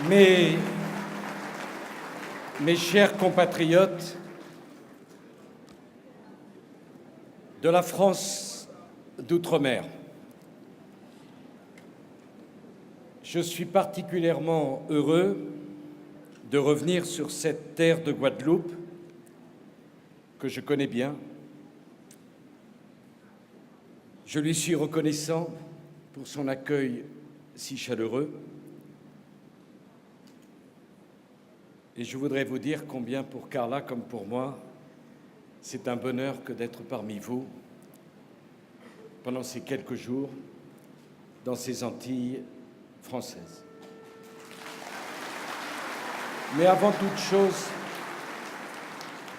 Mes chers compatriotes de la France d'outre-mer, je suis particulièrement heureux de revenir sur cette terre de Guadeloupe que je connais bien. Je lui suis reconnaissant pour son accueil si chaleureux. Et je voudrais vous dire combien pour Carla comme pour moi, c'est un bonheur que d'être parmi vous pendant ces quelques jours dans ces Antilles françaises. Mais avant toute chose,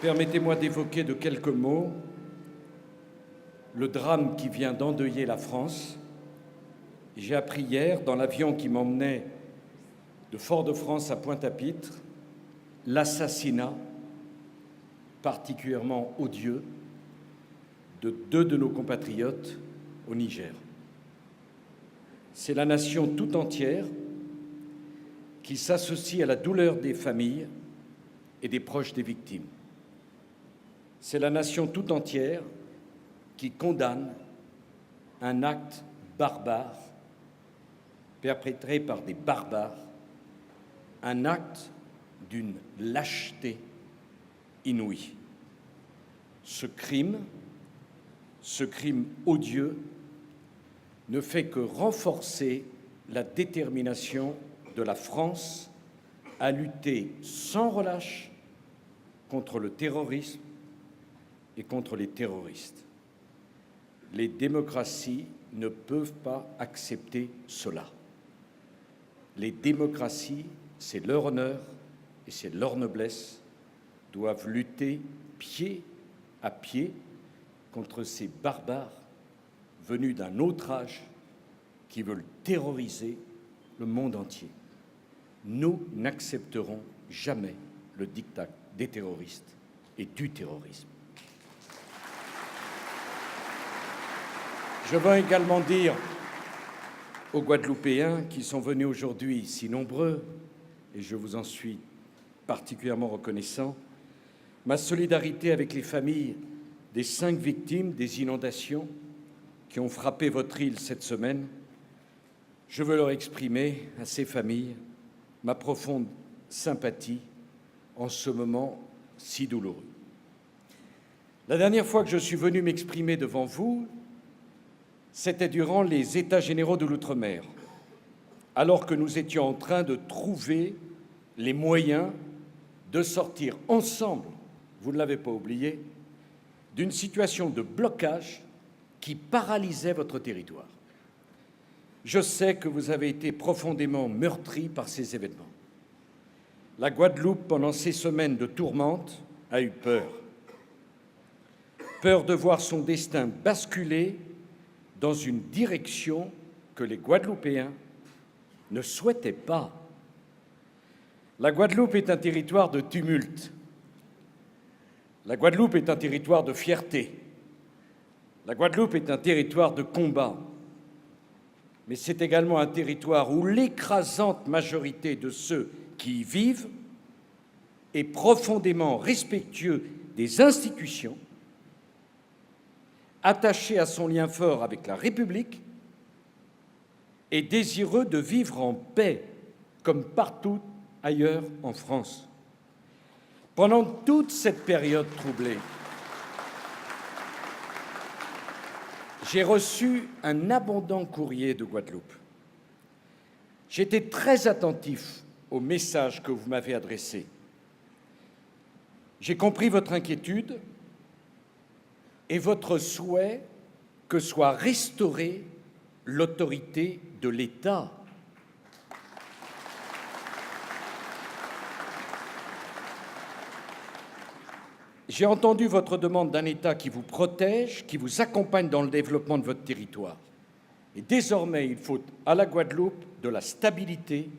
permettez-moi d'évoquer de quelques mots le drame qui vient d'endeuiller la France. J'ai appris hier, dans l'avion qui m'emmenait de Fort-de-France à Pointe-à-Pitre, l'assassinat particulièrement odieux de 2 de nos compatriotes au Niger. C'est la nation tout entière qui s'associe à la douleur des familles et des proches des victimes. C'est la nation tout entière qui condamne un acte barbare perpétré par des barbares, un acte d'une lâcheté inouïe. Ce crime odieux ne fait que renforcer la détermination de la France à lutter sans relâche contre le terrorisme et contre les terroristes. Les démocraties ne peuvent pas accepter cela. Les démocraties, c'est leur honneur et c'est leur noblesse, doivent lutter pied à pied contre ces barbares venus d'un autre âge qui veulent terroriser le monde entier. Nous n'accepterons jamais le diktat des terroristes et du terrorisme. Je veux également dire aux Guadeloupéens qui sont venus aujourd'hui si nombreux, et je vous en suis particulièrement reconnaissant, ma solidarité avec les familles des 5 victimes des inondations qui ont frappé votre île cette semaine. Je veux leur exprimer à ces familles ma profonde sympathie en ce moment si douloureux. La dernière fois que je suis venu m'exprimer devant vous, c'était durant les États généraux de l'outre-mer, alors que nous étions en train de trouver les moyens de sortir ensemble, vous ne l'avez pas oublié, d'une situation de blocage qui paralysait votre territoire. Je sais que vous avez été profondément meurtris par ces événements. La Guadeloupe, pendant ces semaines de tourmente, a eu peur. Peur de voir son destin basculer dans une direction que les Guadeloupéens ne souhaitaient pas. La Guadeloupe est un territoire de tumulte. La Guadeloupe est un territoire de fierté. La Guadeloupe est un territoire de combat. Mais c'est également un territoire où l'écrasante majorité de ceux qui y vivent est profondément respectueux des institutions, attaché à son lien fort avec la République et désireux de vivre en paix, comme partout ailleurs en France. Pendant toute cette période troublée, j'ai reçu un abondant courrier de Guadeloupe. J'étais très attentif au message que vous m'avez adressé. J'ai compris votre inquiétude et votre souhait que soit restaurée l'autorité de l'État. J'ai entendu votre demande d'un État qui vous protège, qui vous accompagne dans le développement de votre territoire. Et désormais, il faut à la Guadeloupe de la stabilité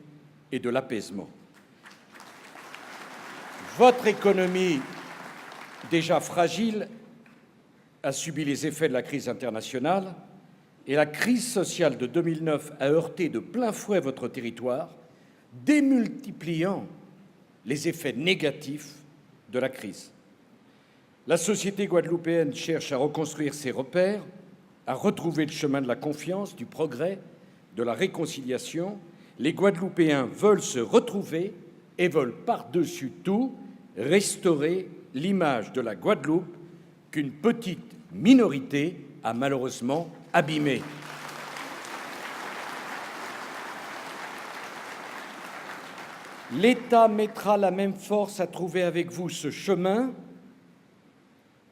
et de l'apaisement. Votre économie, déjà fragile, a subi les effets de la crise internationale et la crise sociale de 2009 a heurté de plein fouet votre territoire, démultipliant les effets négatifs de la crise. La société guadeloupéenne cherche à reconstruire ses repères, à retrouver le chemin de la confiance, du progrès, de la réconciliation. Les Guadeloupéens veulent se retrouver et veulent par-dessus tout restaurer l'image de la Guadeloupe qu'une petite minorité a malheureusement abîmée. L'État mettra la même force à trouver avec vous ce chemin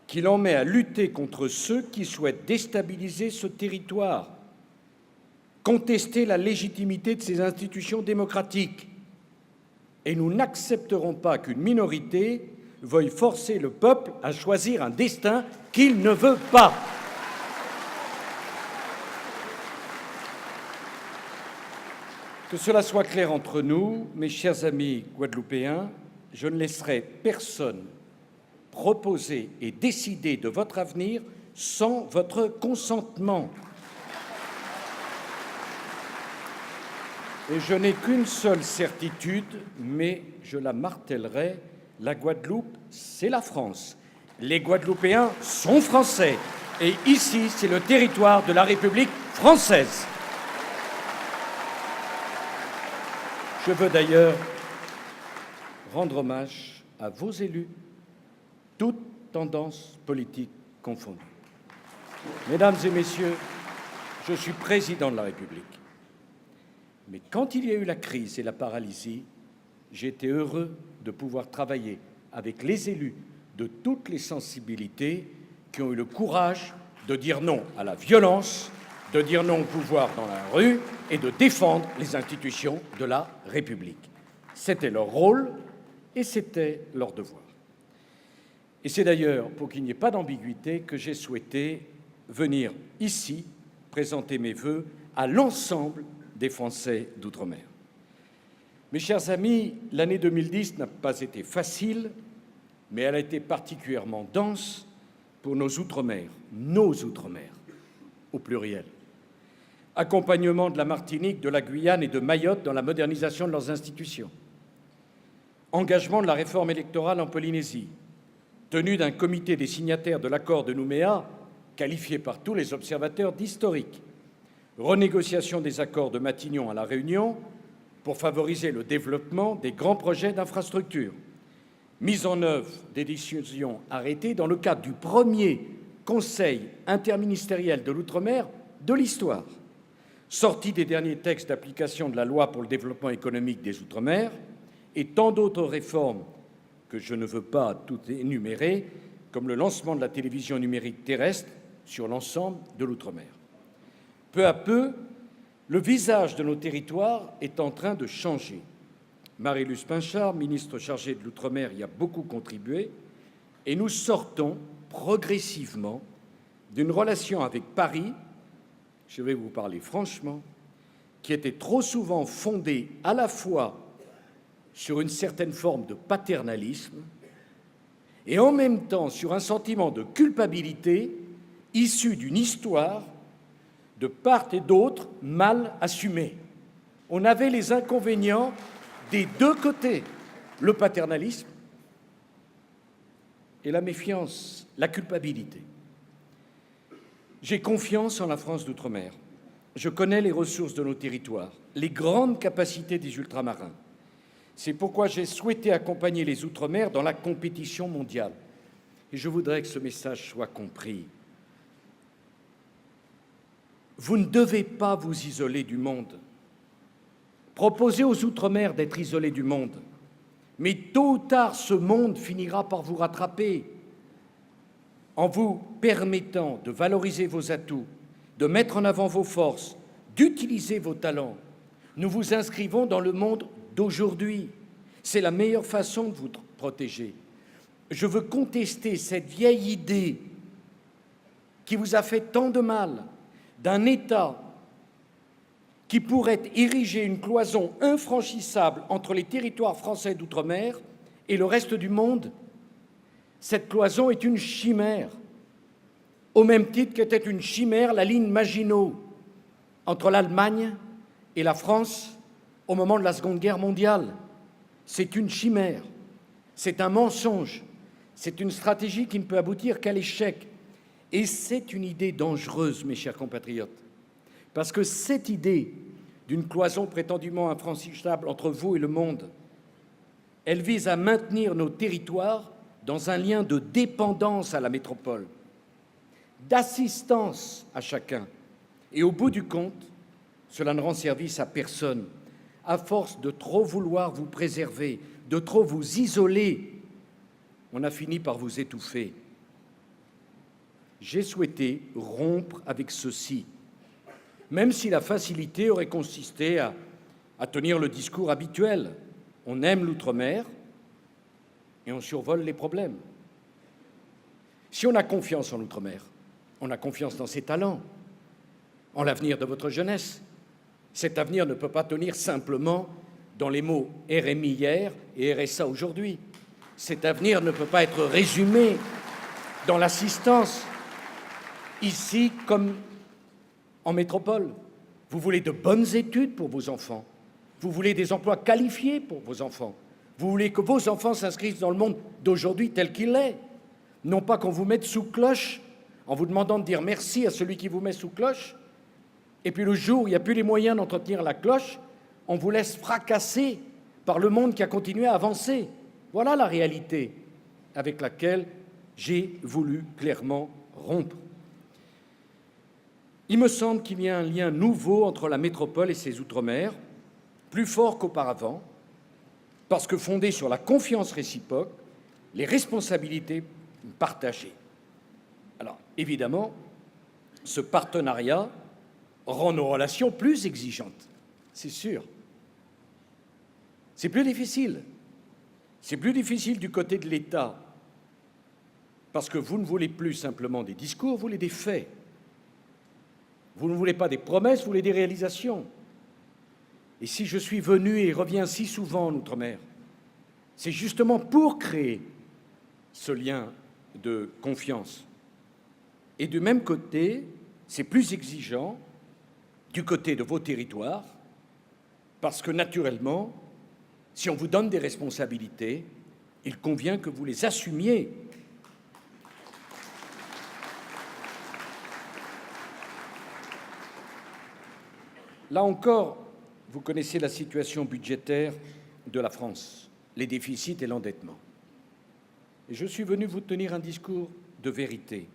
qu'il en met à lutter contre ceux qui souhaitent déstabiliser ce territoire, contester la légitimité de ces institutions démocratiques. Et nous n'accepterons pas qu'une minorité veuille forcer le peuple à choisir un destin qu'il ne veut pas. Que cela soit clair entre nous, mes chers amis guadeloupéens, je ne laisserai personne proposer et décider de votre avenir sans votre consentement. Et je n'ai qu'une seule certitude, mais je la martellerai, la Guadeloupe, c'est la France. Les Guadeloupéens sont français. Et ici, c'est le territoire de la République française. Je veux d'ailleurs rendre hommage à vos élus, toutes tendances politiques confondues. Mesdames et messieurs, je suis président de la République. Mais quand il y a eu la crise et la paralysie, j'ai été heureux de pouvoir travailler avec les élus de toutes les sensibilités qui ont eu le courage de dire non à la violence, de dire non au pouvoir dans la rue et de défendre les institutions de la République. C'était leur rôle et c'était leur devoir. Et c'est d'ailleurs, pour qu'il n'y ait pas d'ambiguïté, que j'ai souhaité venir ici présenter mes vœux à l'ensemble des Français d'outre-mer. Mes chers amis, l'année 2010 n'a pas été facile, mais elle a été particulièrement dense pour nos outre-mer, au pluriel. Accompagnement de la Martinique, de la Guyane et de Mayotte dans la modernisation de leurs institutions. Engagement de la réforme électorale en Polynésie. Tenue d'un comité des signataires de l'accord de Nouméa, qualifié par tous les observateurs d'historique. Renégociation des accords de Matignon à La Réunion pour favoriser le développement des grands projets d'infrastructure. Mise en œuvre des décisions arrêtées dans le cadre du premier Conseil interministériel de l'outre-mer de l'histoire. Sortie des derniers textes d'application de la loi pour le développement économique des outre-mer et tant d'autres réformes que je ne veux pas toutes énumérer, comme le lancement de la télévision numérique terrestre sur l'ensemble de l'outre-mer. Peu à peu, le visage de nos territoires est en train de changer. Marie-Luce Pinchard, ministre chargée de l'Outre-mer, y a beaucoup contribué, et nous sortons progressivement d'une relation avec Paris, je vais vous parler franchement, qui était trop souvent fondée à la fois sur une certaine forme de paternalisme et en même temps sur un sentiment de culpabilité issu d'une histoire de part et d'autre mal assumée. On avait les inconvénients des deux côtés, le paternalisme et la méfiance, la culpabilité. J'ai confiance en la France d'outre-mer. Je connais les ressources de nos territoires, les grandes capacités des ultramarins. C'est pourquoi j'ai souhaité accompagner les outre-mer dans la compétition mondiale. Et je voudrais que ce message soit compris. Vous ne devez pas vous isoler du monde. Proposez aux Outre-mer d'être isolés du monde. Mais tôt ou tard, ce monde finira par vous rattraper en vous permettant de valoriser vos atouts, de mettre en avant vos forces, d'utiliser vos talents. Nous vous inscrivons dans le monde d'aujourd'hui. C'est la meilleure façon de vous protéger. Je veux contester cette vieille idée qui vous a fait tant de mal d'un État qui pourrait ériger une cloison infranchissable entre les territoires français d'outre-mer et le reste du monde. Cette cloison est une chimère, au même titre qu'était une chimère la ligne Maginot entre l'Allemagne et la France au moment de la Seconde Guerre mondiale. C'est une chimère, c'est un mensonge, c'est une stratégie qui ne peut aboutir qu'à l'échec. Et c'est une idée dangereuse, mes chers compatriotes, parce que cette idée d'une cloison prétendument infranchissable entre vous et le monde, elle vise à maintenir nos territoires dans un lien de dépendance à la métropole, d'assistance à chacun. Et au bout du compte, cela ne rend service à personne. À force de trop vouloir vous préserver, de trop vous isoler, on a fini par vous étouffer. J'ai souhaité rompre avec ceci, même si la facilité aurait consisté à tenir le discours habituel. On aime l'outre-mer et on survole les problèmes. Si on a confiance en l'outre-mer, on a confiance dans ses talents, en l'avenir de votre jeunesse. Cet avenir ne peut pas tenir simplement dans les mots RMI hier et RSA aujourd'hui. Cet avenir ne peut pas être résumé dans l'assistance, ici comme en métropole. Vous voulez de bonnes études pour vos enfants. Vous voulez des emplois qualifiés pour vos enfants. Vous voulez que vos enfants s'inscrivent dans le monde d'aujourd'hui tel qu'il est. Non pas qu'on vous mette sous cloche en vous demandant de dire merci à celui qui vous met sous cloche. Et puis le jour où il n'y a plus les moyens d'entretenir la cloche, on vous laisse fracasser par le monde qui a continué à avancer. Voilà la réalité avec laquelle j'ai voulu clairement rompre. Il me semble qu'il y a un lien nouveau entre la métropole et ses outre-mer, plus fort qu'auparavant, parce que fondé sur la confiance réciproque, les responsabilités partagées. Alors, évidemment, ce partenariat rend nos relations plus exigeantes, c'est sûr. C'est plus difficile. C'est plus difficile du côté de l'État, parce que vous ne voulez plus simplement des discours, vous voulez des faits. Vous ne voulez pas des promesses, vous voulez des réalisations. Et si je suis venu et reviens si souvent en Outre-mer, c'est justement pour créer ce lien de confiance. Et du même côté, c'est plus exigeant du côté de vos territoires, parce que naturellement, si on vous donne des responsabilités, il convient que vous les assumiez. Là encore, vous connaissez la situation budgétaire de la France, les déficits et l'endettement. Et je suis venu vous tenir un discours de vérité.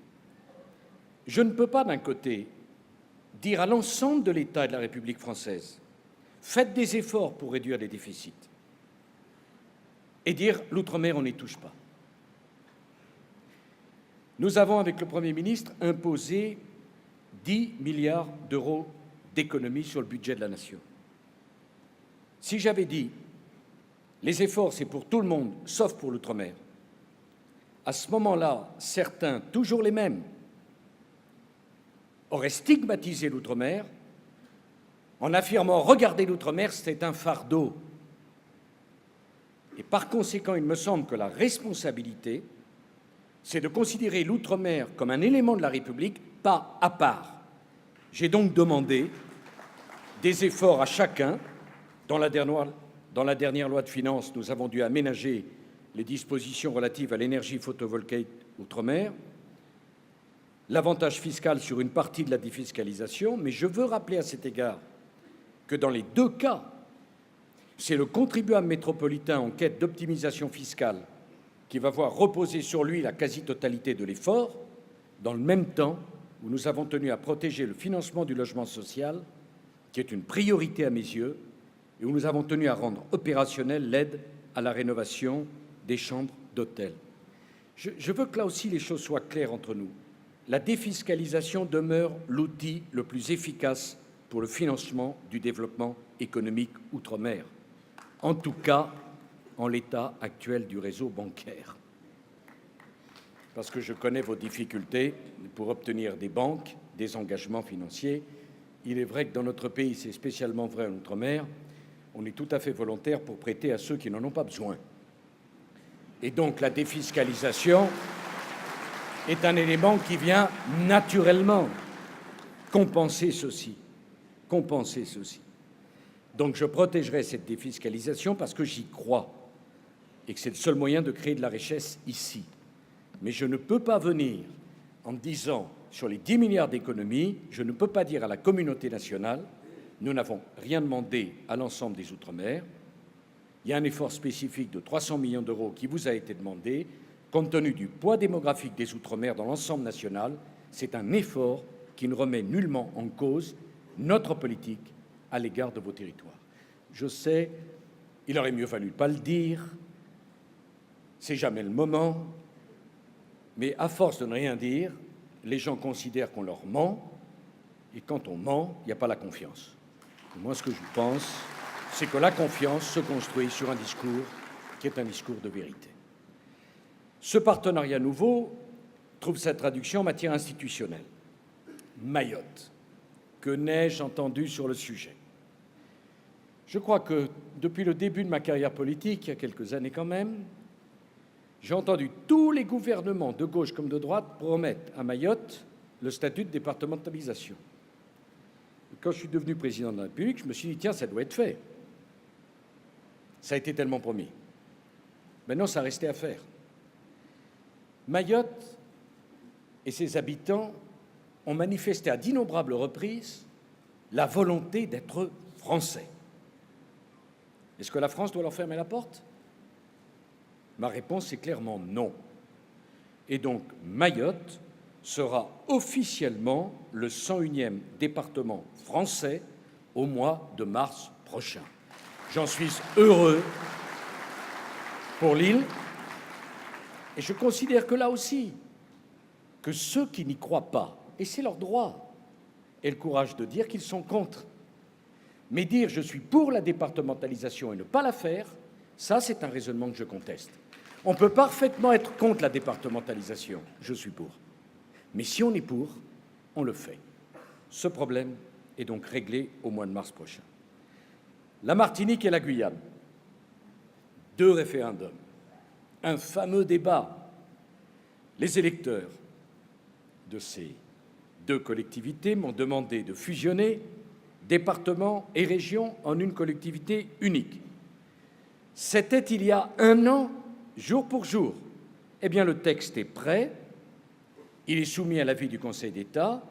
Je ne peux pas, d'un côté, dire à l'ensemble de l'État et de la République française « faites des efforts pour réduire les déficits » et dire « l'outre-mer, on n'y touche pas ». Nous avons, avec le Premier ministre, imposé 10 milliards d'euros d'économies sur le budget de la nation. Si j'avais dit « les efforts, c'est pour tout le monde, sauf pour l'outre-mer », à ce moment-là, certains, toujours les mêmes, auraient stigmatisé l'outre-mer en affirmant « regardez l'outre-mer, c'est un fardeau ». Et par conséquent, il me semble que la responsabilité, c'est de considérer l'outre-mer comme un élément de la République, pas à part. J'ai donc demandé des efforts à chacun. Dans la dernière loi de finances, nous avons dû aménager les dispositions relatives à l'énergie photovoltaïque outre-mer, l'avantage fiscal sur une partie de la défiscalisation, mais je veux rappeler à cet égard que dans les deux cas, c'est le contribuable métropolitain en quête d'optimisation fiscale qui va voir reposer sur lui la quasi-totalité de l'effort, dans le même temps où nous avons tenu à protéger le financement du logement social, qui est une priorité à mes yeux, et où nous avons tenu à rendre opérationnelle l'aide à la rénovation des chambres d'hôtel. Je veux que là aussi les choses soient claires entre nous. La défiscalisation demeure l'outil le plus efficace pour le financement du développement économique outre-mer, en tout cas en l'état actuel du réseau bancaire. Parce que je connais vos difficultés pour obtenir des banques, des engagements financiers. Il est vrai que dans notre pays, c'est spécialement vrai en outre-mer, on est tout à fait volontaire pour prêter à ceux qui n'en ont pas besoin. Et donc la défiscalisation est un élément qui vient naturellement compenser ceci. Donc je protégerai cette défiscalisation parce que j'y crois et que c'est le seul moyen de créer de la richesse ici. Mais je ne peux pas venir en disant, sur les 10 milliards d'économies, je ne peux pas dire à la communauté nationale, nous n'avons rien demandé à l'ensemble des Outre-mer, il y a un effort spécifique de 300 millions d'euros qui vous a été demandé. Compte tenu du poids démographique des Outre-mer dans l'ensemble national, c'est un effort qui ne remet nullement en cause notre politique à l'égard de vos territoires. Je sais, il aurait mieux valu ne pas le dire, c'est jamais le moment, mais à force de ne rien dire, les gens considèrent qu'on leur ment, et quand on ment, il n'y a pas la confiance. Et moi, ce que je pense, c'est que la confiance se construit sur un discours qui est un discours de vérité. Ce partenariat nouveau trouve sa traduction en matière institutionnelle. Mayotte, que n'ai-je entendu sur le sujet? Je crois que depuis le début de ma carrière politique, il y a quelques années quand même, j'ai entendu tous les gouvernements, de gauche comme de droite, promettre à Mayotte le statut de départementalisation. Et quand je suis devenu président de la République, je me suis dit, tiens, ça doit être fait. Ça a été tellement promis. Maintenant, ça restait à faire. Mayotte et ses habitants ont manifesté à d'innombrables reprises la volonté d'être français. Est-ce que la France doit leur fermer la porte? Ma réponse est clairement non. Et donc, Mayotte sera officiellement le 101e département français au mois de mars prochain. J'en suis heureux pour l'île et je considère que là aussi, que ceux qui n'y croient pas, et c'est leur droit, aient le courage de dire qu'ils sont contre. Mais dire « je suis pour la départementalisation » et ne pas la faire, ça c'est un raisonnement que je conteste. On peut parfaitement être contre la départementalisation, je suis pour. Mais si on est pour, on le fait. Ce problème est donc réglé au mois de mars prochain. La Martinique et la Guyane, 2 référendums, un fameux débat. Les électeurs de ces 2 collectivités m'ont demandé de fusionner département et région en une collectivité unique. C'était il y a 1 an, jour pour jour. Eh bien, le texte est prêt, il est soumis à l'avis du Conseil d'État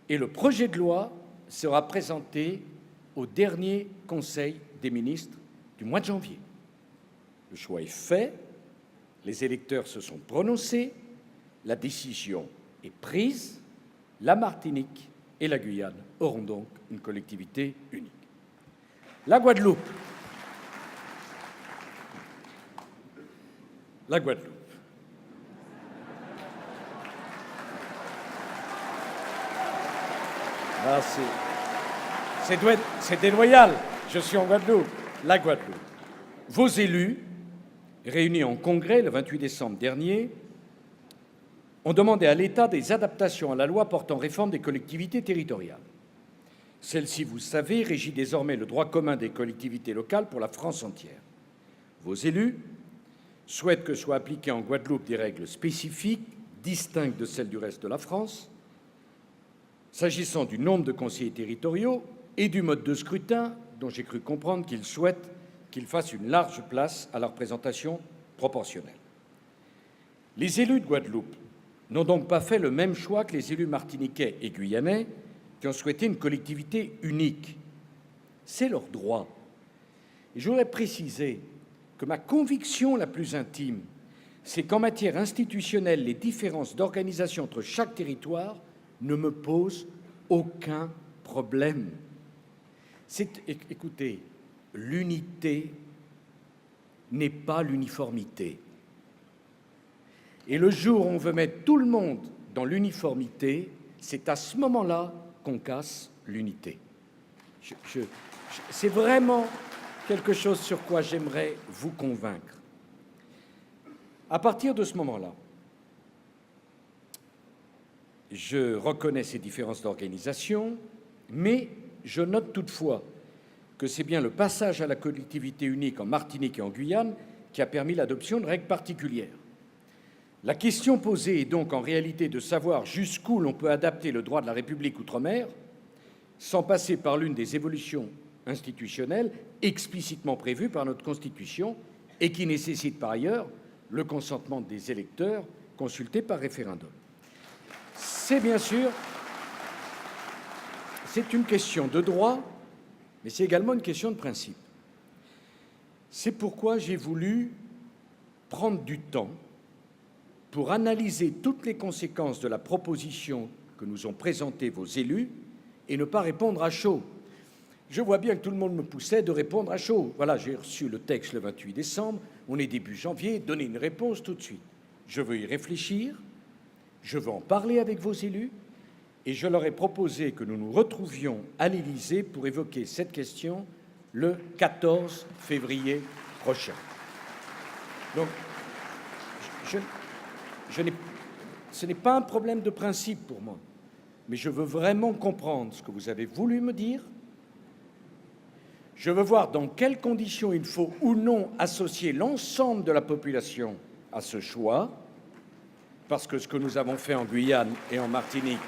et le projet de loi sera présenté au dernier Conseil des ministres du mois de janvier. Le choix est fait, les électeurs se sont prononcés, la décision est prise, la Martinique et la Guyane auront donc une collectivité unique. La Guadeloupe. La Guadeloupe. Là, c'est déloyal. Je suis en Guadeloupe. La Guadeloupe. Vos élus, réunis en congrès le 28 décembre dernier, ont demandé à l'État des adaptations à la loi portant réforme des collectivités territoriales. Celle-ci, vous savez, régit désormais le droit commun des collectivités locales pour la France entière. Vos élus souhaitent que soient appliquées en Guadeloupe des règles spécifiques, distinctes de celles du reste de la France, s'agissant du nombre de conseillers territoriaux et du mode de scrutin, dont j'ai cru comprendre qu'ils souhaitent qu'il fasse une large place à la représentation proportionnelle. Les élus de Guadeloupe n'ont donc pas fait le même choix que les élus martiniquais et guyanais qui ont souhaité une collectivité unique. C'est leur droit. Et je voudrais préciser que ma conviction la plus intime, c'est qu'en matière institutionnelle, les différences d'organisation entre chaque territoire ne me posent aucun problème. Écoutez, l'unité n'est pas l'uniformité. Et le jour où on veut mettre tout le monde dans l'uniformité, c'est à ce moment-là qu'on casse l'unité. C'est vraiment quelque chose sur quoi j'aimerais vous convaincre. À partir de ce moment-là, je reconnais ces différences d'organisation, mais je note toutefois que c'est bien le passage à la collectivité unique en Martinique et en Guyane qui a permis l'adoption de règles particulières. La question posée est donc en réalité de savoir jusqu'où l'on peut adapter le droit de la République outre-mer sans passer par l'une des évolutions institutionnelle explicitement prévue par notre Constitution et qui nécessite par ailleurs le consentement des électeurs consultés par référendum. C'est bien sûr, c'est une question de droit, mais c'est également une question de principe. C'est pourquoi j'ai voulu prendre du temps pour analyser toutes les conséquences de la proposition que nous ont présentée vos élus et ne pas répondre à chaud. Je vois bien que tout le monde me poussait de répondre à chaud. Voilà, j'ai reçu le texte le 28 décembre, on est début janvier, donner une réponse tout de suite. Je veux y réfléchir, je veux en parler avec vos élus, et je leur ai proposé que nous nous retrouvions à l'Élysée pour évoquer cette question le 14 février prochain. Donc, ce n'est pas un problème de principe pour moi, mais je veux vraiment comprendre ce que vous avez voulu me dire. Je veux voir dans quelles conditions il faut ou non associer l'ensemble de la population à ce choix, parce que ce que nous avons fait en Guyane et en Martinique,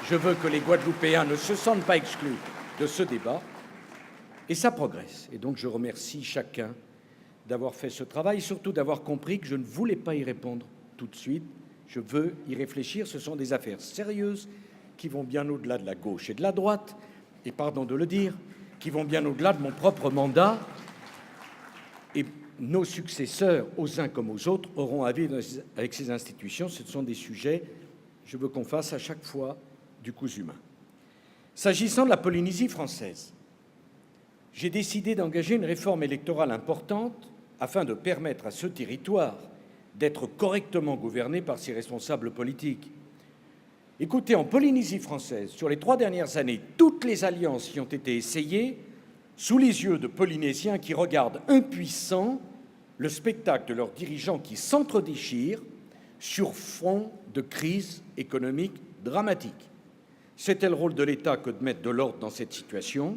je veux que les Guadeloupéens ne se sentent pas exclus de ce débat, et ça progresse. Et donc je remercie chacun d'avoir fait ce travail, et surtout d'avoir compris que je ne voulais pas y répondre tout de suite. Je veux y réfléchir. Ce sont des affaires sérieuses qui vont bien au-delà de la gauche et de la droite, et pardon de le dire, qui vont bien au-delà de mon propre mandat. Et nos successeurs, aux uns comme aux autres, auront à vivre avec ces institutions. Ce sont des sujets, je veux qu'on fasse à chaque fois du cousu humain. S'agissant de la Polynésie française, j'ai décidé d'engager une réforme électorale importante afin de permettre à ce territoire d'être correctement gouverné par ses responsables politiques. Écoutez, en Polynésie française, sur les 3 dernières années, toutes les alliances y ont été essayées sous les yeux de Polynésiens qui regardent impuissants le spectacle de leurs dirigeants qui s'entre-déchirent sur fond de crise économique dramatique. C'était le rôle de l'État que de mettre de l'ordre dans cette situation.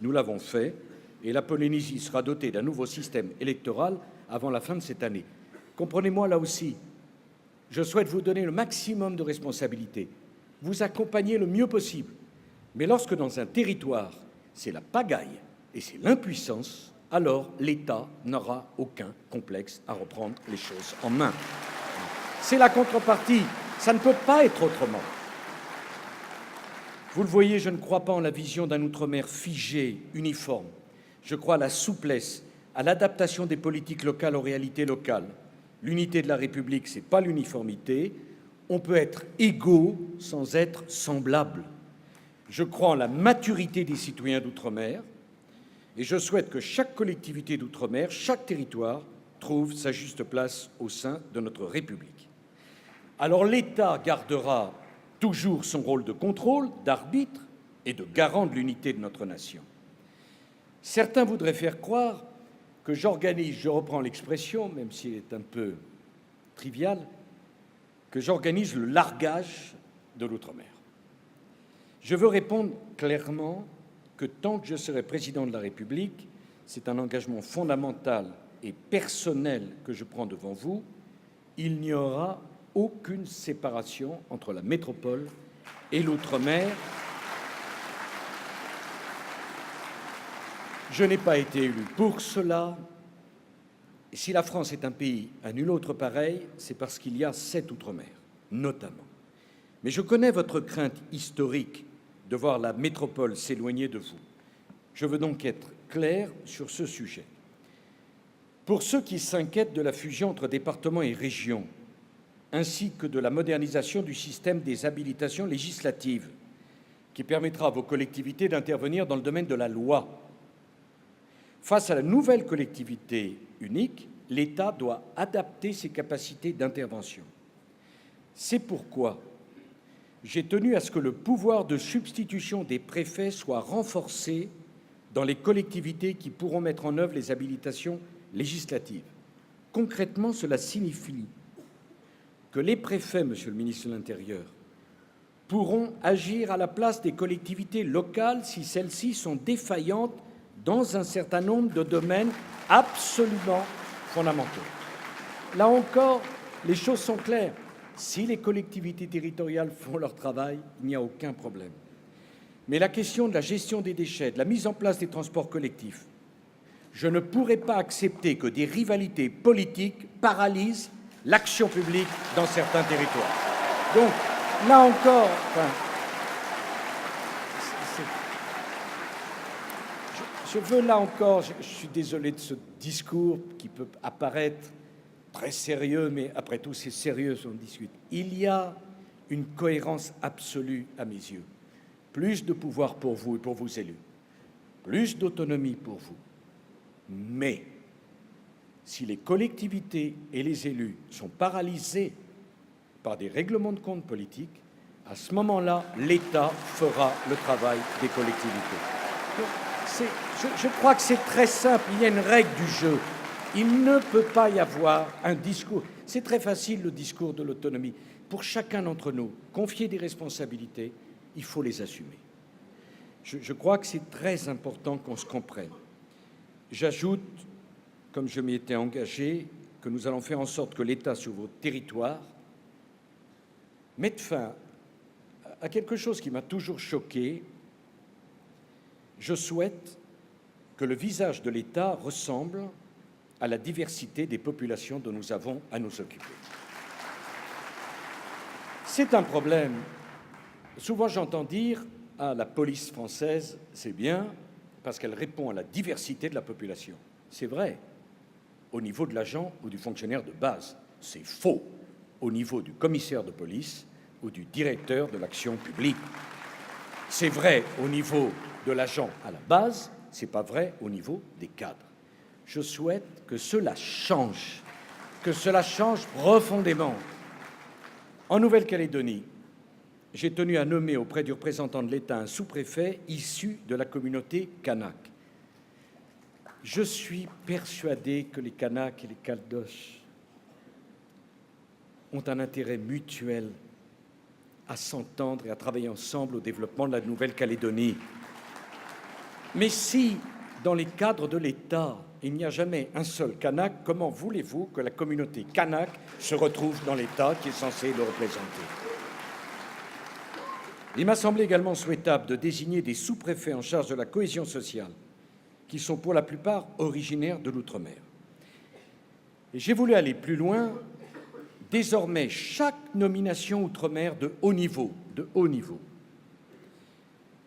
Nous l'avons fait, et la Polynésie sera dotée d'un nouveau système électoral avant la fin de cette année. Comprenez-moi là aussi, je souhaite vous donner le maximum de responsabilités, vous accompagner le mieux possible. Mais lorsque dans un territoire, c'est la pagaille et c'est l'impuissance, alors l'État n'aura aucun complexe à reprendre les choses en main. C'est la contrepartie, ça ne peut pas être autrement. Vous le voyez, je ne crois pas en la vision d'un outre-mer figé, uniforme. Je crois à la souplesse, à l'adaptation des politiques locales aux réalités locales. L'unité de la République, ce n'est pas l'uniformité. On peut être égaux sans être semblables. Je crois en la maturité des citoyens d'outre-mer et je souhaite que chaque collectivité d'outre-mer, chaque territoire, trouve sa juste place au sein de notre République. Alors l'État gardera toujours son rôle de contrôle, d'arbitre et de garant de l'unité de notre nation. Certains voudraient faire croire que j'organise, je reprends l'expression, même si elle est un peu triviale, que j'organise le largage de l'outre-mer. Je veux répondre clairement que tant que je serai président de la République, c'est un engagement fondamental et personnel que je prends devant vous, il n'y aura aucune séparation entre la métropole et l'outre-mer. Je n'ai pas été élu pour cela. Et si la France est un pays à nul autre pareil, c'est parce qu'il y a 7 outre-mer, notamment. Mais je connais votre crainte historique de voir la métropole s'éloigner de vous. Je veux donc être clair sur ce sujet. Pour ceux qui s'inquiètent de la fusion entre départements et régions, ainsi que de la modernisation du système des habilitations législatives, qui permettra à vos collectivités d'intervenir dans le domaine de la loi, face à la nouvelle collectivité unique, l'État doit adapter ses capacités d'intervention. C'est pourquoi j'ai tenu à ce que le pouvoir de substitution des préfets soit renforcé dans les collectivités qui pourront mettre en œuvre les habilitations législatives. Concrètement, cela signifie que les préfets, Monsieur le ministre de l'Intérieur, pourront agir à la place des collectivités locales si celles-ci sont défaillantes dans un certain nombre de domaines absolument fondamentaux. Là encore, les choses sont claires. Si les collectivités territoriales font leur travail, il n'y a aucun problème. Mais la question de la gestion des déchets, de la mise en place des transports collectifs, je ne pourrais pas accepter que des rivalités politiques paralysent l'action publique dans certains territoires. Donc, là encore, je veux là encore, je suis désolé de ce discours qui peut apparaître très sérieux, mais après tout, c'est sérieux si on discute. Il y a une cohérence absolue à mes yeux. Plus de pouvoir pour vous et pour vos élus, plus d'autonomie pour vous. Mais si les collectivités et les élus sont paralysés par des règlements de compte politiques, à ce moment-là, l'État fera le travail des collectivités. Je crois que c'est très simple, il y a une règle du jeu. Il ne peut pas y avoir un discours. C'est très facile, le discours de l'autonomie. Pour chacun d'entre nous, confier des responsabilités, il faut les assumer. Je crois que c'est très important qu'on se comprenne. J'ajoute, comme je m'y étais engagé, que nous allons faire en sorte que l'État, sur vos territoires, mette fin à quelque chose qui m'a toujours choqué. Je souhaite que le visage de l'État ressemble à la diversité des populations dont nous avons à nous occuper. C'est un problème. Souvent, j'entends dire « Ah, la police française, c'est bien parce qu'elle répond à la diversité de la population ». C'est vrai, au niveau de l'agent ou du fonctionnaire de base. C'est faux au niveau du commissaire de police ou du directeur de l'action publique. C'est vrai au niveau de l'agent à la base, ce n'est pas vrai au niveau des cadres. Je souhaite que cela change profondément. En Nouvelle-Calédonie, j'ai tenu à nommer auprès du représentant de l'État un sous-préfet issu de la communauté kanak. Je suis persuadé que les Kanaks et les Caldoches ont un intérêt mutuel à s'entendre et à travailler ensemble au développement de la Nouvelle-Calédonie. Mais si, dans les cadres de l'État, il n'y a jamais un seul Kanak, comment voulez-vous que la communauté kanak se retrouve dans l'État qui est censé le représenter? Il m'a semblé également souhaitable de désigner des sous-préfets en charge de la cohésion sociale, qui sont pour la plupart originaires de l'outre-mer. Et j'ai voulu aller plus loin. Désormais, chaque nomination outre-mer de haut niveau,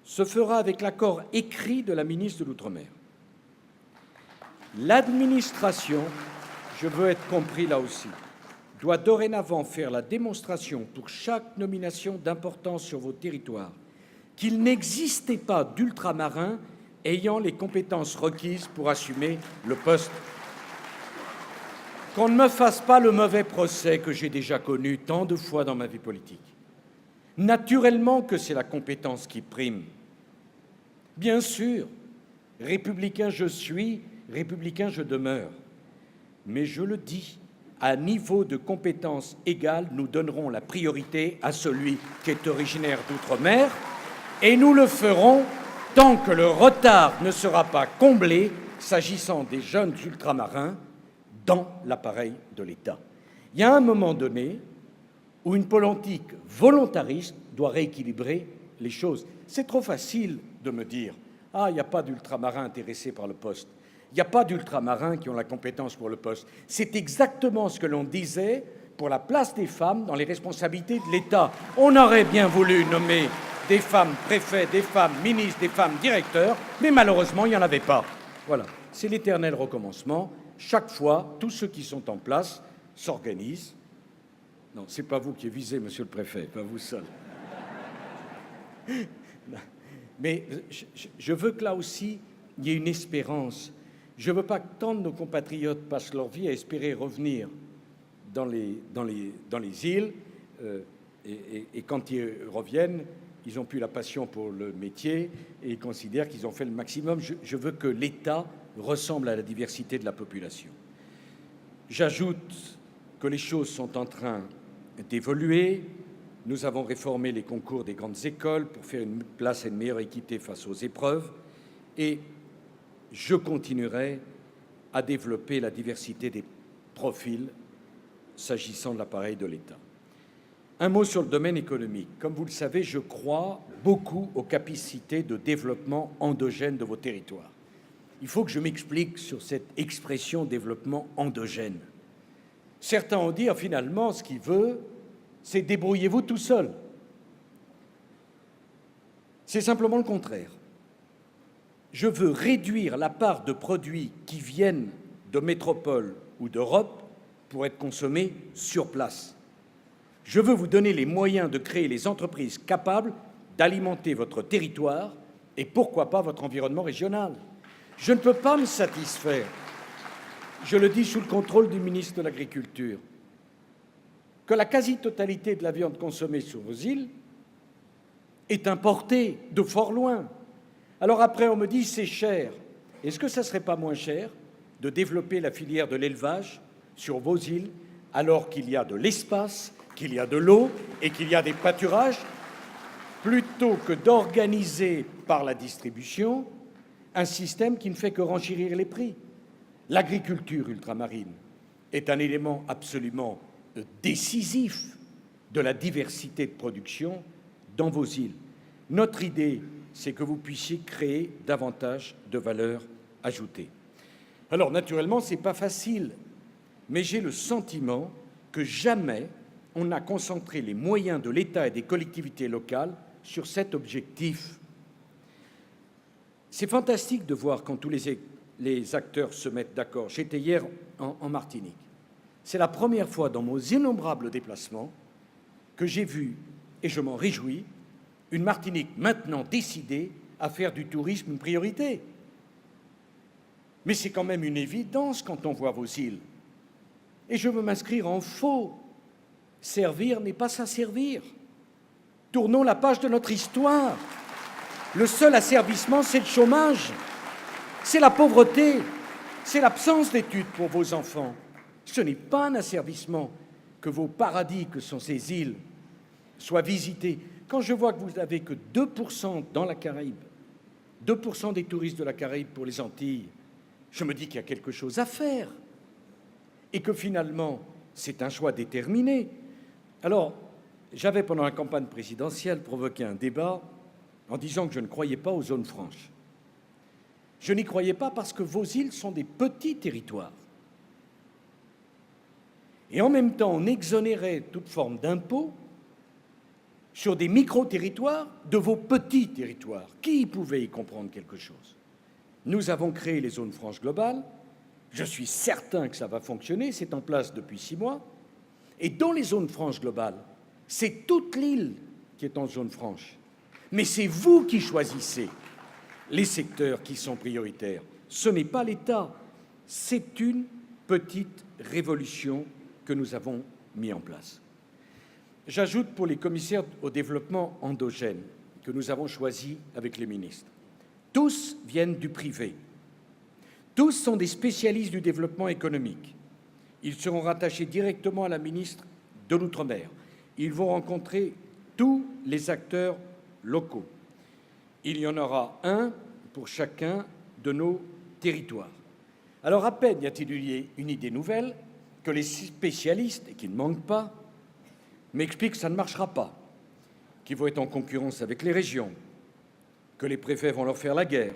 se fera avec l'accord écrit de la ministre de l'Outre-mer. L'administration, je veux être compris là aussi, doit dorénavant faire la démonstration pour chaque nomination d'importance sur vos territoires qu'il n'existait pas d'ultramarins ayant les compétences requises pour assumer le poste. Qu'on ne me fasse pas le mauvais procès que j'ai déjà connu tant de fois dans ma vie politique. Naturellement que c'est la compétence qui prime. Bien sûr, républicain je suis, républicain je demeure. Mais je le dis, à niveau de compétence égale, nous donnerons la priorité à celui qui est originaire d'outre-mer et nous le ferons tant que le retard ne sera pas comblé s'agissant des jeunes ultramarins dans l'appareil de l'État. Il y a un moment donné où une politique volontariste doit rééquilibrer les choses. C'est trop facile de me dire « Ah, il n'y a pas d'ultramarins intéressés par le poste. Il n'y a pas d'ultramarins qui ont la compétence pour le poste. » C'est exactement ce que l'on disait pour la place des femmes dans les responsabilités de l'État. On aurait bien voulu nommer des femmes préfets, des femmes ministres, des femmes directeurs, mais malheureusement, il n'y en avait pas. Voilà, c'est l'éternel recommencement. Chaque fois, tous ceux qui sont en place s'organisent. Non, ce n'est pas vous qui êtes visé, monsieur le préfet, pas vous seul. Mais je veux que là aussi, il y ait une espérance. Je ne veux pas que tant de nos compatriotes passent leur vie à espérer revenir dans les îles, et quand ils reviennent, ils n'ont plus la passion pour le métier et ils considèrent qu'ils ont fait le maximum. Je veux que l'État ressemble à la diversité de la population. J'ajoute que les choses sont en train d'évoluer. Nous avons réformé les concours des grandes écoles pour faire une place à une meilleure équité face aux épreuves et je continuerai à développer la diversité des profils s'agissant de l'appareil de l'État. Un mot sur le domaine économique. Comme vous le savez, je crois beaucoup aux capacités de développement endogène de vos territoires. Il faut que je m'explique sur cette expression développement endogène. Certains ont dit, finalement, ce qu'il veut, c'est débrouillez-vous tout seul. C'est simplement le contraire. Je veux réduire la part de produits qui viennent de métropole ou d'Europe pour être consommés sur place. Je veux vous donner les moyens de créer les entreprises capables d'alimenter votre territoire et pourquoi pas votre environnement régional. Je ne peux pas me satisfaire, je le dis sous le contrôle du ministre de l'Agriculture, que la quasi-totalité de la viande consommée sur vos îles est importée de fort loin. Alors après, on me dit c'est cher. Est-ce que ça ne serait pas moins cher de développer la filière de l'élevage sur vos îles alors qu'il y a de l'espace, qu'il y a de l'eau et qu'il y a des pâturages, plutôt que d'organiser par la distribution un système qui ne fait que renchérir les prix? L'agriculture ultramarine est un élément absolument décisif de la diversité de production dans vos îles. Notre idée, c'est que vous puissiez créer davantage de valeur ajoutée. Alors, naturellement, ce n'est pas facile, mais j'ai le sentiment que jamais on n'a concentré les moyens de l'État et des collectivités locales sur cet objectif. C'est fantastique de voir quand tous les acteurs se mettent d'accord. J'étais hier en Martinique. C'est la première fois dans mes innombrables déplacements que j'ai vu, et je m'en réjouis, une Martinique maintenant décidée à faire du tourisme une priorité. Mais c'est quand même une évidence quand on voit vos îles. Et je veux m'inscrire en faux. Servir n'est pas s'asservir. Tournons la page de notre histoire. Le seul asservissement, c'est le chômage, c'est la pauvreté, c'est l'absence d'études pour vos enfants. Ce n'est pas un asservissement que vos paradis, que sont ces îles, soient visités. Quand je vois que vous n'avez que 2% dans la Caraïbe, 2% des touristes de la Caraïbe pour les Antilles, je me dis qu'il y a quelque chose à faire et que finalement, c'est un choix déterminé. Alors, j'avais pendant la campagne présidentielle provoqué un débat en disant que je ne croyais pas aux zones franches. Je n'y croyais pas parce que vos îles sont des petits territoires. Et en même temps, on exonérait toute forme d'impôt sur des micro-territoires de vos petits territoires. Qui pouvait y comprendre quelque chose? Nous avons créé les zones franches globales. Je suis certain que ça va fonctionner. C'est en place depuis 6 mois. Et dans les zones franches globales, c'est toute l'île qui est en zone franche. Mais c'est vous qui choisissez les secteurs qui sont prioritaires. Ce n'est pas l'État. C'est une petite révolution que nous avons mis en place. J'ajoute pour les commissaires au développement endogène que nous avons choisis avec les ministres. Tous viennent du privé. Tous sont des spécialistes du développement économique. Ils seront rattachés directement à la ministre de l'Outre-mer. Ils vont rencontrer tous les acteurs locaux. Il y en aura un pour chacun de nos territoires. Alors, à peine y a-t-il une idée nouvelle que les spécialistes, et qui ne manquent pas, m'expliquent que ça ne marchera pas, qu'ils vont être en concurrence avec les régions, que les préfets vont leur faire la guerre,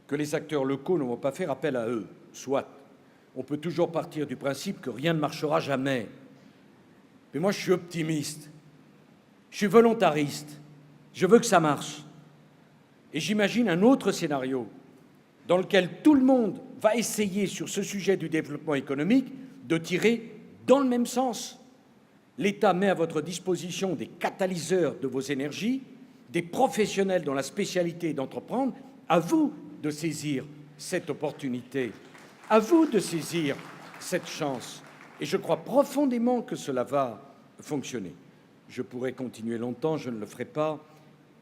que les acteurs locaux ne vont pas faire appel à eux. Soit, on peut toujours partir du principe que rien ne marchera jamais. Mais moi, je suis optimiste, je suis volontariste, je veux que ça marche. Et j'imagine un autre scénario dans lequel tout le monde va essayer, sur ce sujet du développement économique, de tirer dans le même sens. L'État met à votre disposition des catalyseurs de vos énergies, des professionnels dont la spécialité est d'entreprendre. À vous de saisir cette opportunité, à vous de saisir cette chance. Et je crois profondément que cela va fonctionner. Je pourrais continuer longtemps, je ne le ferai pas.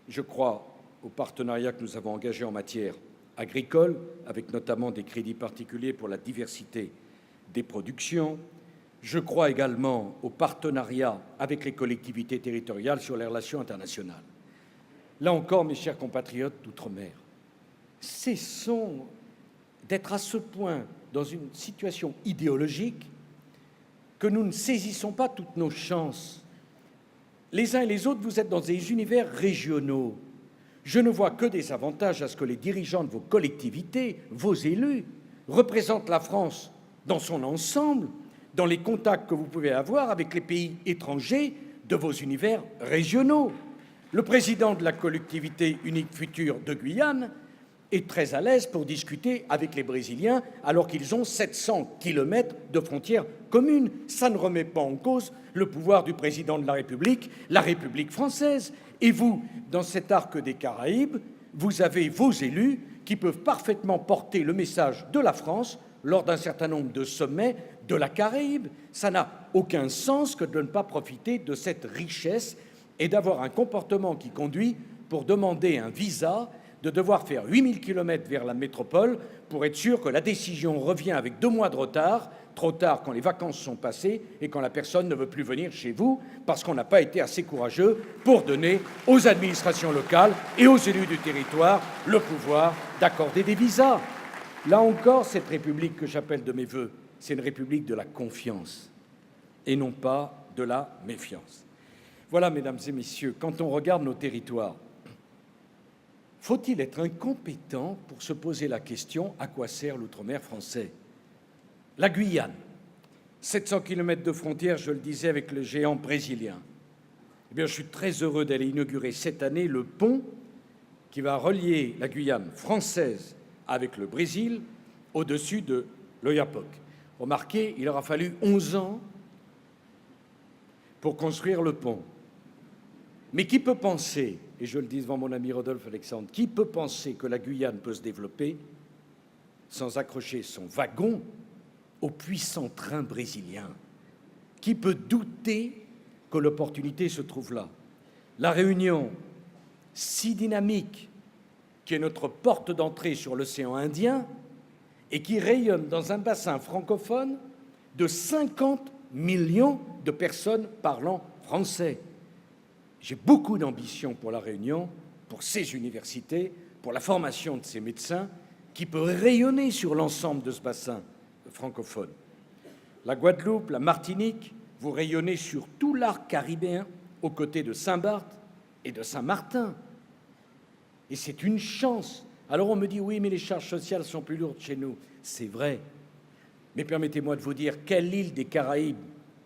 Je crois aux partenariats que nous avons engagés en matière agricole, avec notamment des crédits particuliers pour la diversité des productions. Je crois également aux partenariats avec les collectivités territoriales sur les relations internationales. Là encore, mes chers compatriotes d'outre-mer, cessons d'être à ce point dans une situation idéologique que nous ne saisissons pas toutes nos chances. les uns et les autres, vous êtes dans des univers régionaux. Je ne vois que des avantages à ce que les dirigeants de vos collectivités, vos élus, représentent la France dans son ensemble, dans les contacts que vous pouvez avoir avec les pays étrangers de vos univers régionaux. Le président de la collectivité unique future de Guyane est très à l'aise pour discuter avec les Brésiliens alors qu'ils ont 700 kilomètres de frontières communes. Ça ne remet pas en cause le pouvoir du président de la République française. Et vous, dans cet arc des Caraïbes, vous avez vos élus qui peuvent parfaitement porter le message de la France lors d'un certain nombre de sommets de la Caraïbe. Ça n'a aucun sens que de ne pas profiter de cette richesse et d'avoir un comportement qui conduit, pour demander un visa, de devoir faire 8000 km vers la métropole pour être sûr que la décision revient avec 2 mois de retard, trop tard quand les vacances sont passées et quand la personne ne veut plus venir chez vous parce qu'on n'a pas été assez courageux pour donner aux administrations locales et aux élus du territoire le pouvoir d'accorder des visas. Là encore, cette République que j'appelle de mes vœux, c'est une République de la confiance et non pas de la méfiance. Voilà, mesdames et messieurs, quand on regarde nos territoires, faut-il être incompétent pour se poser la question à quoi sert l'outre-mer français? La Guyane, 700 km de frontière, je le disais, avec le géant brésilien. Eh bien, je suis très heureux d'aller inaugurer cette année le pont qui va relier la Guyane française avec le Brésil au-dessus de l'Oyapock. Remarquez, il aura fallu 11 ans pour construire le pont. Mais qui peut penser, et je le dis devant mon ami Rodolphe Alexandre, qui peut penser que la Guyane peut se développer sans accrocher son wagon au puissant train brésilien? Qui peut douter que l'opportunité se trouve là? La Réunion, si dynamique, qui est notre porte d'entrée sur l'océan Indien et qui rayonne dans un bassin francophone de 50 millions de personnes parlant français. J'ai beaucoup d'ambition pour la Réunion, pour ces universités, pour la formation de ces médecins, qui peut rayonner sur l'ensemble de ce bassin francophone. La Guadeloupe, la Martinique, vous rayonnez sur tout l'arc caribéen, aux côtés de Saint-Barth et de Saint-Martin. Et c'est une chance. Alors on me dit, oui, mais les charges sociales sont plus lourdes chez nous. C'est vrai. Mais permettez-moi de vous dire, quelle île des Caraïbes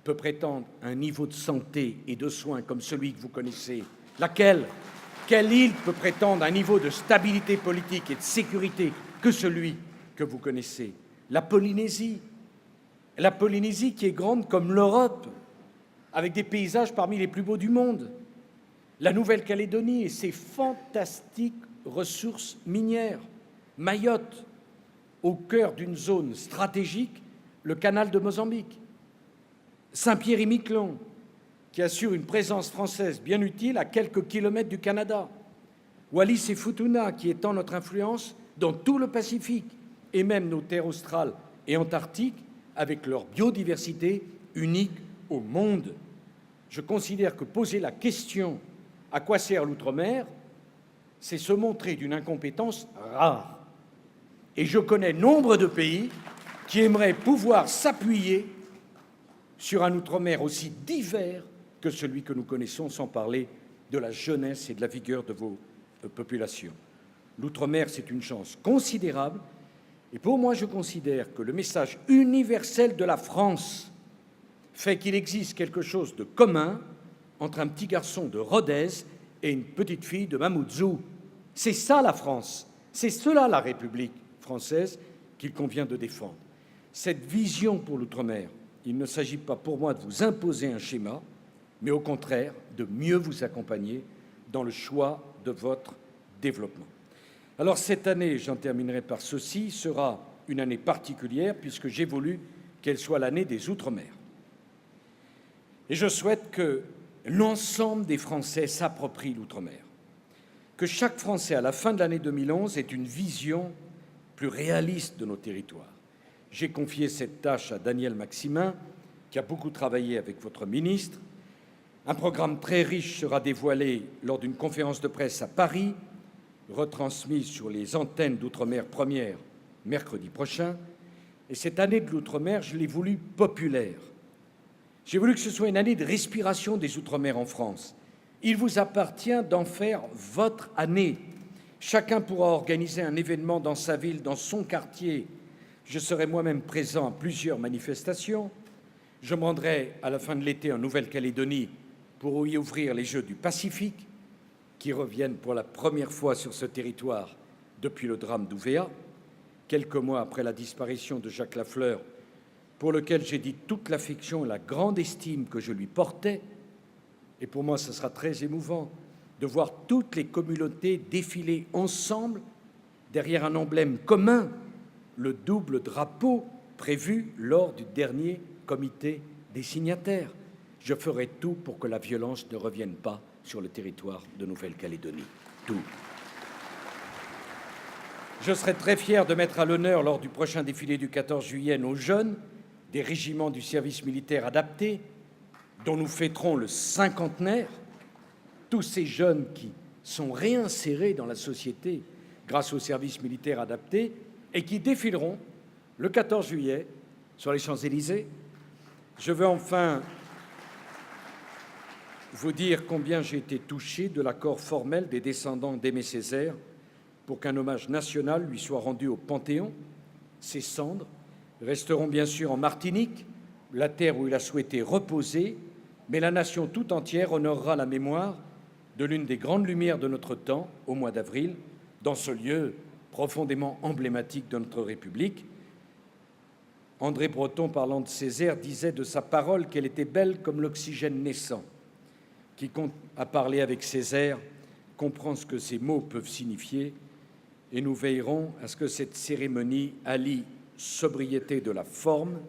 peut prétendre un niveau de santé et de soins comme celui que vous connaissez? Laquelle? Quelle île peut prétendre un niveau de stabilité politique et de sécurité que celui que vous connaissez? La Polynésie. La Polynésie qui est grande comme l'Europe, avec des paysages parmi les plus beaux du monde. La Nouvelle-Calédonie et ses fantastiques ressources minières. Mayotte, au cœur d'une zone stratégique, le canal de Mozambique. Saint-Pierre-et-Miquelon, qui assure une présence française bien utile à quelques kilomètres du Canada. Wallis et Futuna, qui étend notre influence dans tout le Pacifique, et même nos terres australes et antarctiques, avec leur biodiversité unique au monde. Je considère que poser la question « à quoi sert l'outre-mer ?» c'est se montrer d'une incompétence rare. Et je connais nombre de pays qui aimeraient pouvoir s'appuyer sur un outre-mer aussi divers que celui que nous connaissons, sans parler de la jeunesse et de la vigueur de vos populations. L'outre-mer, c'est une chance considérable, et pour moi, je considère que le message universel de la France fait qu'il existe quelque chose de commun entre un petit garçon de Rodez et une petite fille de Mamoudzou. C'est ça la France, c'est cela la République française qu'il convient de défendre. Cette vision pour l'outre-mer, il ne s'agit pas pour moi de vous imposer un schéma, mais au contraire de mieux vous accompagner dans le choix de votre développement. Alors cette année, j'en terminerai par ceci, sera une année particulière puisque j'ai voulu qu'elle soit l'année des Outre-mer. Et je souhaite que l'ensemble des Français s'approprient l'outre-mer, que chaque Français, à la fin de l'année 2011, ait une vision plus réaliste de nos territoires. J'ai confié cette tâche à Daniel Maximin, qui a beaucoup travaillé avec votre ministre. Un programme très riche sera dévoilé lors d'une conférence de presse à Paris, retransmise sur les antennes d'Outre-mer Première mercredi prochain. Et cette année de l'Outre-mer, je l'ai voulue populaire. J'ai voulu que ce soit une année de respiration des Outre-mer en France. Il vous appartient d'en faire votre année. Chacun pourra organiser un événement dans sa ville, dans son quartier. Je serai moi-même présent à plusieurs manifestations. Je me rendrai à la fin de l'été en Nouvelle-Calédonie pour y ouvrir les Jeux du Pacifique, qui reviennent pour la première fois sur ce territoire depuis le drame d'Ouvéa, quelques mois après la disparition de Jacques Lafleur, pour lequel j'ai dit toute l'affection et la grande estime que je lui portais. Et pour moi, ce sera très émouvant de voir toutes les communautés défiler ensemble derrière un emblème commun, le double drapeau prévu lors du dernier comité des signataires. Je ferai tout pour que la violence ne revienne pas sur le territoire de Nouvelle-Calédonie. Tout. Je serai très fier de mettre à l'honneur, lors du prochain défilé du 14 juillet, nos jeunes des régiments du service militaire adapté, dont nous fêterons le cinquantenaire, tous ces jeunes qui sont réinsérés dans la société grâce au service militaire adapté et qui défileront le 14 juillet sur les Champs-Élysées. Je veux enfin vous dire combien j'ai été touché de l'accord formel des descendants d'Aimé Césaire pour qu'un hommage national lui soit rendu au Panthéon. Ses cendres resteront bien sûr en Martinique, la terre où il a souhaité reposer, mais la nation tout entière honorera la mémoire de l'une des grandes lumières de notre temps, au mois d'avril, dans ce lieu profondément emblématique de notre République. André Breton, parlant de Césaire, disait de sa parole qu'elle était belle comme l'oxygène naissant. Quiconque a parlé avec Césaire comprend ce que ces mots peuvent signifier, et nous veillerons à ce que cette cérémonie allie sobriété de la forme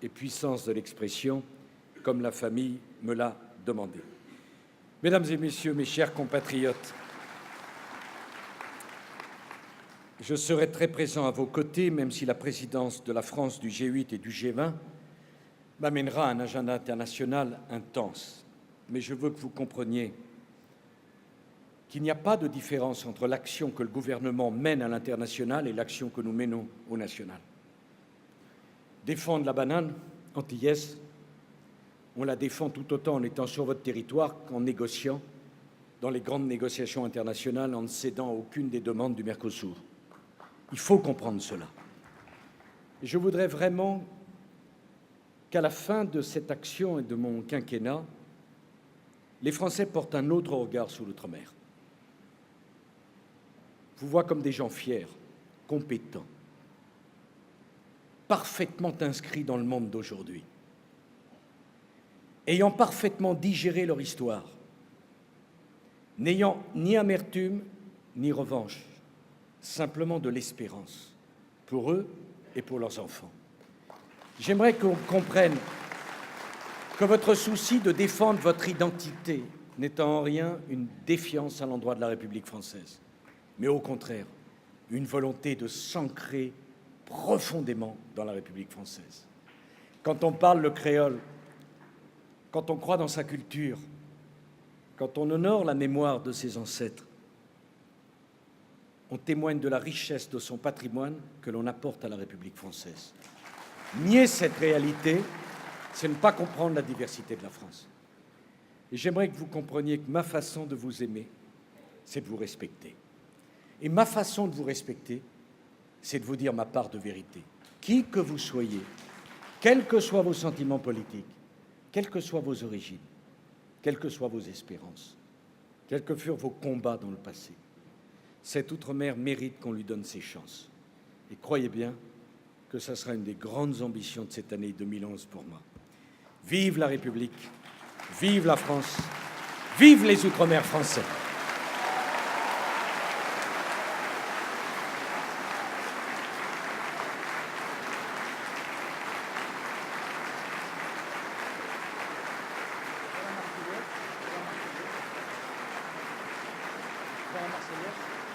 et puissance de l'expression, comme la famille me l'a demandé. Mesdames et messieurs, mes chers compatriotes, je serai très présent à vos côtés, même si la présidence de la France du G8 et du G20 m'amènera à un agenda international intense. Mais je veux que vous compreniez qu'il n'y a pas de différence entre l'action que le gouvernement mène à l'international et l'action que nous menons au national. Défendre la banane antillaise, on la défend tout autant en étant sur votre territoire qu'en négociant dans les grandes négociations internationales, en ne cédant à aucune des demandes du Mercosur. Il faut comprendre cela. Et je voudrais vraiment qu'à la fin de cette action et de mon quinquennat, les Français portent un autre regard sur l'outre-mer. Vous voient comme des gens fiers, compétents, parfaitement inscrits dans le monde d'aujourd'hui, ayant parfaitement digéré leur histoire, n'ayant ni amertume ni revanche, simplement de l'espérance pour eux et pour leurs enfants. J'aimerais qu'on comprenne que votre souci de défendre votre identité n'est en rien une défiance à l'endroit de la République française, mais au contraire, une volonté de s'ancrer profondément dans la République française. Quand on parle le créole, quand on croit dans sa culture, quand on honore la mémoire de ses ancêtres, on témoigne de la richesse de son patrimoine que l'on apporte à la République française. Nier cette réalité, c'est ne pas comprendre la diversité de la France. Et j'aimerais que vous compreniez que ma façon de vous aimer, c'est de vous respecter. Et ma façon de vous respecter, c'est de vous dire ma part de vérité. Qui que vous soyez, quels que soient vos sentiments politiques, quelles que soient vos origines, quelles que soient vos espérances, quels que furent vos combats dans le passé, cet outre-mer mérite qu'on lui donne ses chances. Et croyez bien que ça sera une des grandes ambitions de cette année 2011 pour moi. Vive la République, vive la France, vive les Outre-mer français. Marseillaise.